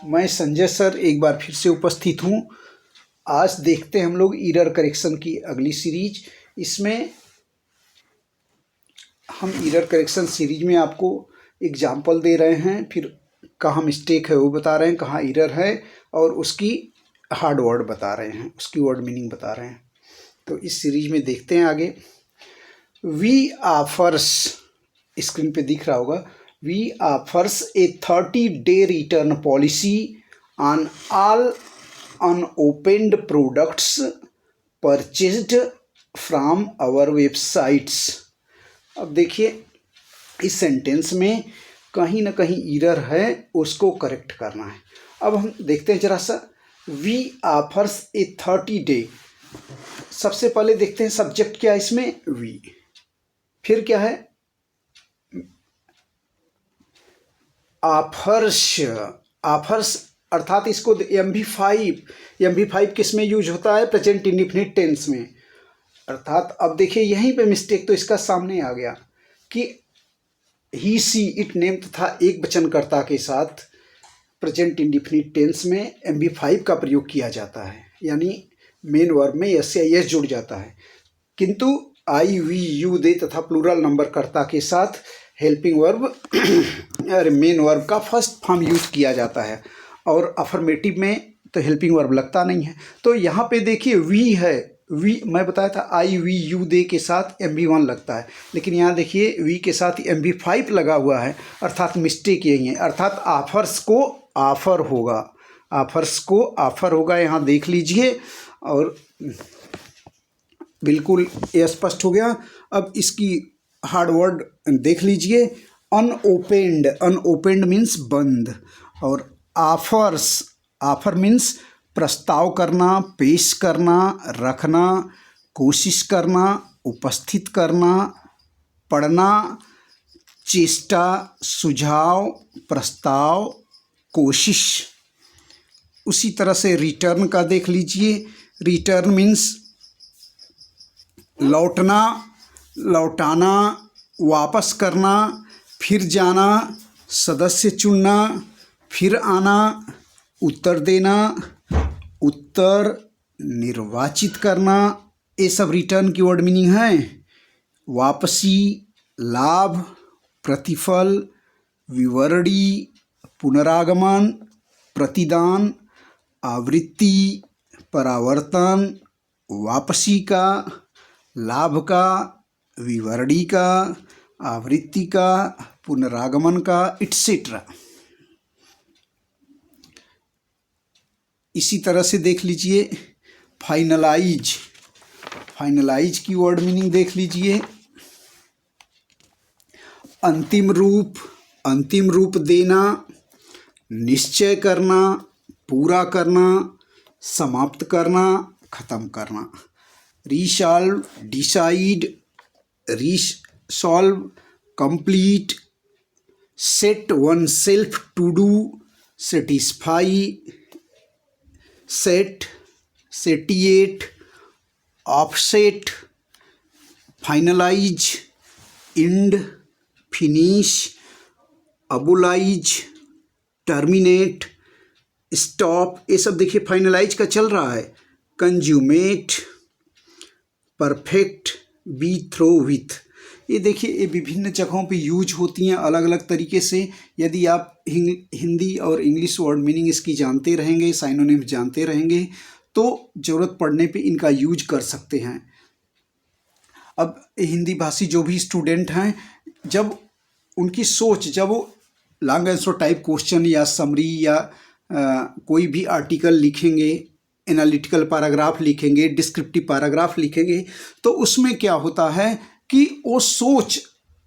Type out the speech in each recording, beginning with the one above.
मैं संजय सर एक बार फिर से उपस्थित हूँ। आज देखते हैं हम लोग एरर करेक्शन की अगली सीरीज। इसमें हम एरर करेक्शन सीरीज में आपको एग्जाम्पल दे रहे हैं, फिर कहाँ मिस्टेक है वो बता रहे हैं, कहाँ एरर है और उसकी हार्ड वर्ड बता रहे हैं, उसकी वर्ड मीनिंग बता रहे हैं। तो इस सीरीज में देखते हैं आगे। वी ऑफर्स, स्क्रीन पे दिख रहा होगा, we offers a 30-day return policy on all unopened products purchased from our websites। अब देखिए इस सेंटेंस में कहीं ना कहीं एरर है, उसको करेक्ट करना है। अब हम देखते हैं जरा सा। वी ऑफर्स ए 30-day, सबसे पहले देखते हैं सब्जेक्ट क्या है इसमें, वी, फिर क्या है ऑफर्स। ऑफर्स अर्थात इसको MV5 किस में यूज होता है, प्रेजेंट इंडिफिनिट टेंस में। अर्थात अब देखिए यहीं पे मिस्टेक तो इसका सामने आ गया कि ही सी इट नेम तथा एक वचनकर्ता के साथ प्रेजेंट इंडिफिनिट टेंस में MV5 का प्रयोग किया जाता है, यानी मेन वर्ब में एस या एस जुड़ जाता है। किंतु आई, वी, यू, दे तथा प्लूरल नंबर कर्ता के साथ हेल्पिंग वर्ब मेन वर्ब का फर्स्ट फॉर्म यूज किया जाता है, और अफर्मेटिव में तो हेल्पिंग वर्ब लगता नहीं है। तो यहाँ पे देखिए वी है, वी मैं बताया था आई, वी, यू, दे के साथ MV1 लगता है, लेकिन यहाँ देखिए वी के साथ MV5 लगा हुआ है, अर्थात मिस्टेक यही है। अर्थात ऑफर्स को ऑफर होगा, ऑफर्स को ऑफर होगा, यहाँ देख लीजिए और बिल्कुल ये स्पष्ट हो गया। अब इसकी हार्ड वर्ड देख लीजिए, अनओपेंड, अनओपेंड मीन्स बंद, और ऑफर्स, ऑफर मीन्स प्रस्ताव करना, पेश करना, रखना, कोशिश करना, उपस्थित करना, पढ़ना, चेष्टा, सुझाव, प्रस्ताव, कोशिश। उसी तरह से रिटर्न का देख लीजिए, रिटर्न मीन्स लौटना, लौटाना, वापस करना, फिर जाना, सदस्य चुनना, फिर आना, उत्तर देना, उत्तर निर्वाचित करना, ये सब रिटर्न की वर्ड मीनिंग है। वापसी, लाभ, प्रतिफल, विवरणी, पुनरागमन, प्रतिदान, आवृत्ति, परावर्तन, वापसी का, लाभ का, विवरणी का, आवृत्ति का, पुनरागमन का, इट्सेट्रा। इसी तरह से देख लीजिए फाइनलाइज, फाइनलाइज की वर्ड मीनिंग देख लीजिए, अंतिम रूप, अंतिम रूप देना, निश्चय करना, पूरा करना, समाप्त करना, खत्म करना। Resolve, decide, resolve, complete, set oneself to do, satisfy, set, satiate, offset, finalise, end, finish, abolish, terminate, stop, ये सब देखिए फाइनलाइज का चल रहा है। Consummate, perfect, be through with, ये देखिए ये विभिन्न जगहों पे यूज होती हैं अलग अलग तरीके से। यदि आप हिंदी और इंग्लिश वर्ड मीनिंग इसकी जानते रहेंगे, साइनोनिम्स जानते रहेंगे, तो ज़रूरत पड़ने पे इनका यूज कर सकते हैं। अब हिंदी भाषी जो भी स्टूडेंट हैं, जब उनकी सोच, जब वो लॉन्ग आंसर टाइप क्वेश्चन या समरी या कोई भी आर्टिकल लिखेंगे, एनालिटिकल पैराग्राफ लिखेंगे, डिस्क्रिप्टिव पैराग्राफ लिखेंगे, तो उसमें क्या होता है कि वो सोच,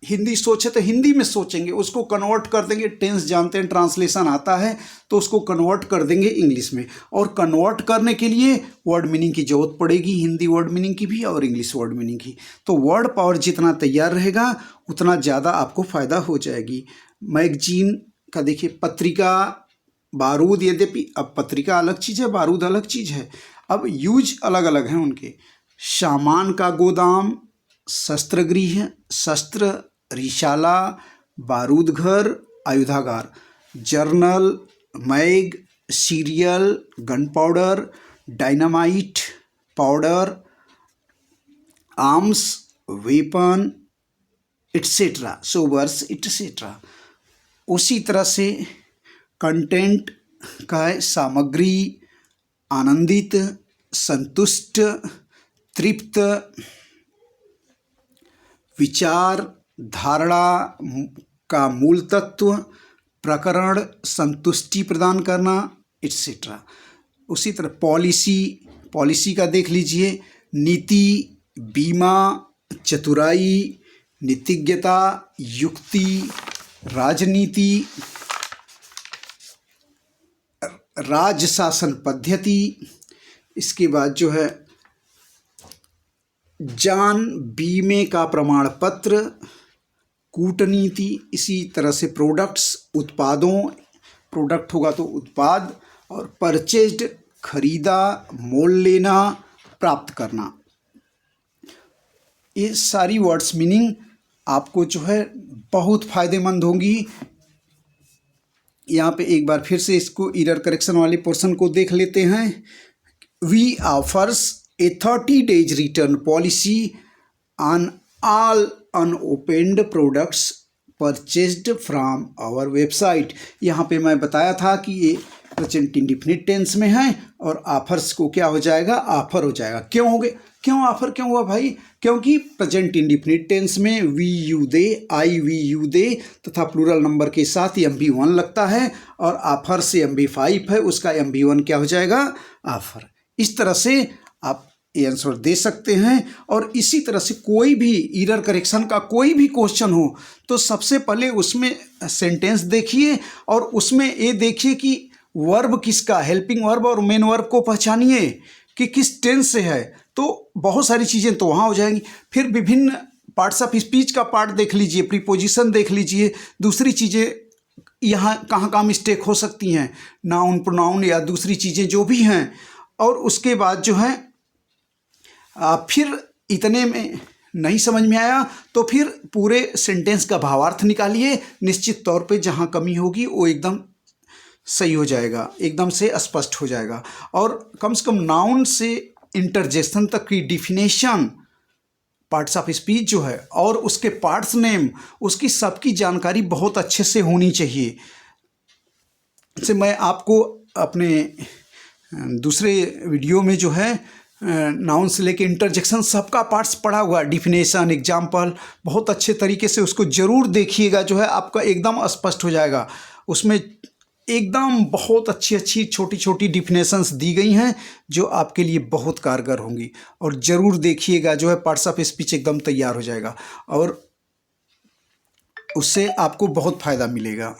हिंदी सोच है तो हिंदी में सोचेंगे, उसको कन्वर्ट कर देंगे, टेंस जानते हैं, ट्रांसलेशन आता है तो उसको कन्वर्ट कर देंगे इंग्लिश में, और कन्वर्ट करने के लिए वर्ड मीनिंग की जरूरत पड़ेगी, हिंदी वर्ड मीनिंग की भी और इंग्लिश वर्ड मीनिंग की। तो वर्ड पावर जितना तैयार रहेगा उतना ज़्यादा आपको फ़ायदा हो जाएगी। मैगजीन का देखिए, पत्रिका, बारूद, यद्यपि अब पत्रिका अलग चीज़ है, बारूद अलग चीज़ है, अब यूज अलग अलग हैं उनके। सामान का गोदाम, शस्त्रगृह, शस्त्र, रिशाला, बारूद घर, आयुधागार। Journal, mag, serial, gunpowder, dynamite, powder, arms, weapon, etcetera, सोवर्स, एट्सेट्रा। उसी तरह से कंटेंट का है सामग्री, आनंदित, संतुष्ट, तृप्त, विचार, धारणा का मूल तत्व, प्रकरण, संतुष्टि प्रदान करना, एट्सेट्रा। उसी तरह पॉलिसी का देख लीजिए, नीति, बीमा, चतुराई, नीतिज्ञता, युक्ति, राजनीति, राजशासन पद्धति। इसके बाद जो है जान बीमे का प्रमाण पत्र, कूटनीति। इसी तरह से प्रोडक्ट्स, प्रोडक्ट होगा तो उत्पाद, और परचेज्ड, खरीदा, मोल लेना, प्राप्त करना। ये सारी वर्ड्स मीनिंग आपको जो है बहुत फ़ायदेमंद होंगी। यहाँ पे एक बार फिर से इसको एरर करेक्शन वाले पोर्शन को देख लेते हैं। We offers a 30 days return policy on all unopened products purchased from our website. यहाँ पे मैं बताया था कि ये प्रेजेंट इंडिफिनिट टेंस में है और ऑफर्स को क्या हो जाएगा, ऑफर हो जाएगा। क्यों हो गए, क्यों ऑफर क्यों हुआ भाई? क्योंकि प्रेजेंट इंडिफिनिट टेंस में we you they, I we you they तथा प्लूरल नंबर के साथ MB1 लगता है और ऑफर से MB5 है, उसका MB1 क्या हो जाएगा, ऑफर। इस तरह से आप ये आंसर दे सकते हैं। और इसी तरह से कोई भी एरर करेक्शन का कोई भी क्वेश्चन हो तो सबसे पहले उसमें सेंटेंस देखिए और उसमें ये देखिए कि वर्ब किसका, हेल्पिंग वर्ब और मेन वर्ब को पहचानिए कि किस टेंस से है, तो बहुत सारी चीज़ें तो वहाँ हो जाएंगी। फिर विभिन्न पार्ट्स ऑफ स्पीच का पार्ट देख लीजिए, प्रीपोजिशन देख लीजिए, दूसरी चीज़ें यहाँ कहाँ कहाँ मिस्टेक हो सकती हैं, नाउन प्रोनाउन या दूसरी चीज़ें जो भी हैं। और उसके बाद जो है फिर इतने में नहीं समझ में आया तो फिर पूरे सेंटेंस का भावार्थ निकालिए। निश्चित तौर पे जहाँ कमी होगी वो एकदम सही हो जाएगा, एकदम से स्पष्ट हो जाएगा। और कम से कम नाउन से इंटरजेक्शन तक की डिफिनेशन, पार्ट्स ऑफ स्पीच जो है और उसके पार्ट्स नेम, उसकी सबकी जानकारी बहुत अच्छे से होनी चाहिए। से मैं आपको अपने दूसरे वीडियो में जो है नाउन से लेके इंटरजेक्शन सबका पार्ट्स पढ़ा हुआ, डिफिनेशन, एग्जाम्पल, बहुत अच्छे तरीके से उसको ज़रूर देखिएगा, जो है आपका एकदम स्पष्ट हो जाएगा। उसमें एकदम बहुत अच्छी अच्छी छोटी छोटी डिफिनेशंस दी गई हैं जो आपके लिए बहुत कारगर होंगी। और ज़रूर देखिएगा, जो है पार्ट्स ऑफ स्पीच एकदम तैयार हो जाएगा और उससे आपको बहुत फ़ायदा मिलेगा।